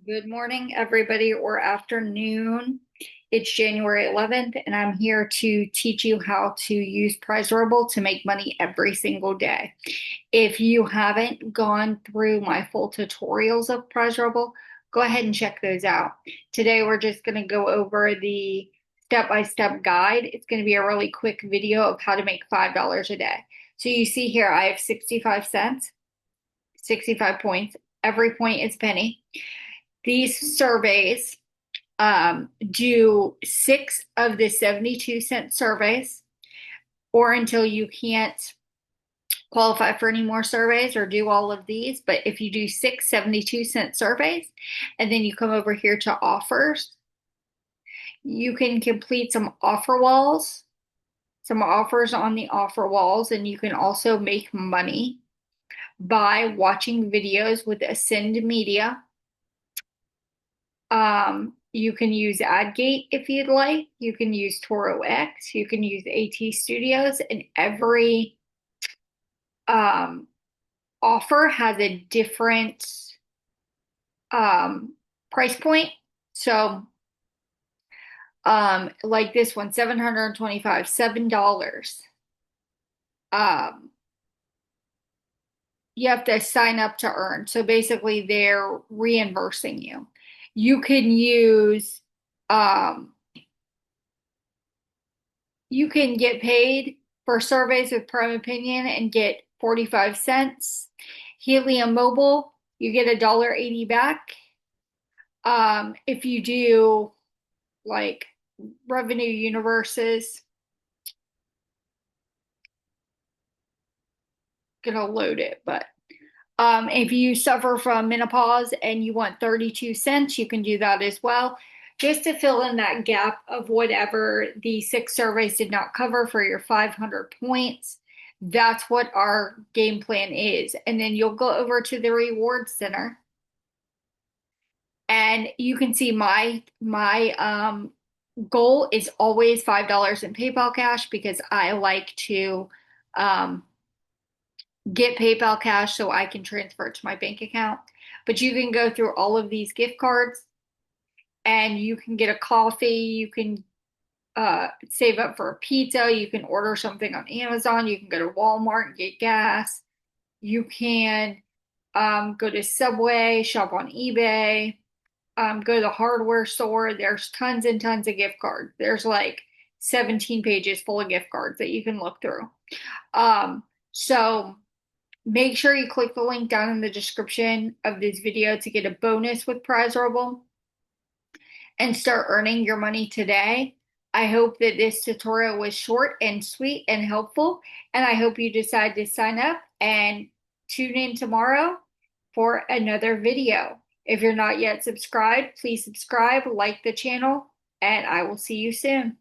Good morning, everybody, or afternoon. It's January 11th, and I'm here to teach you how to use Prizerebel to make money every single day. If you haven't gone through my full tutorials of Prizerebel, go ahead and check those out. Today, we're just going to go over the step-by-step guide. It's going to be a really quick video of how to make $5 a day. So you see here, I have 65 cents, 65 points. Every point is a penny. These surveys do 6 of the 72-cent surveys, or until you can't qualify for any more surveys or do all of these. But if you do 6 72-cent surveys and then you come over here to offers, you can complete some offer walls, some offers on the offer walls, and you can also make money by watching videos with Ascend Media. You can use AdGate if you'd like. You can use Toro X. You can use AT Studios, and every um, offer has a different price point. So, like this one, 725, $7. Um, you have to sign up to earn. So basically, they're reimbursing you. You can use um, you can get paid for surveys with Prime Opinion and get 45 cents. Helium Mobile, you get $1.80 back. If you do like Revenue Universes, gonna load it, but if you suffer from menopause and you want 32 cents, you can do that as well. Just to fill in that gap of whatever the 6 surveys did not cover for your 500 points. That's what our game plan is. And then you'll go over to the reward center and you can see my goal is always $5 in PayPal cash because I like to um, get PayPal cash so I can transfer it to my bank account. But you can go through all of these gift cards and you can get a coffee. You can save up for a pizza. You can order something on Amazon. You can go to Walmart and get gas. You can go to Subway, shop on eBay, go to the hardware store. There's tons and tons of gift cards. There's like 17 pages full of gift cards that you can look through. So make sure you click the link down in the description of this video to get a bonus with Prizerebel and start earning your money today. I hope that this tutorial was short and sweet and helpful, and I hope you decide to sign up and tune in tomorrow for another video. If you're not yet subscribed, please subscribe, like the channel, and I will see you soon.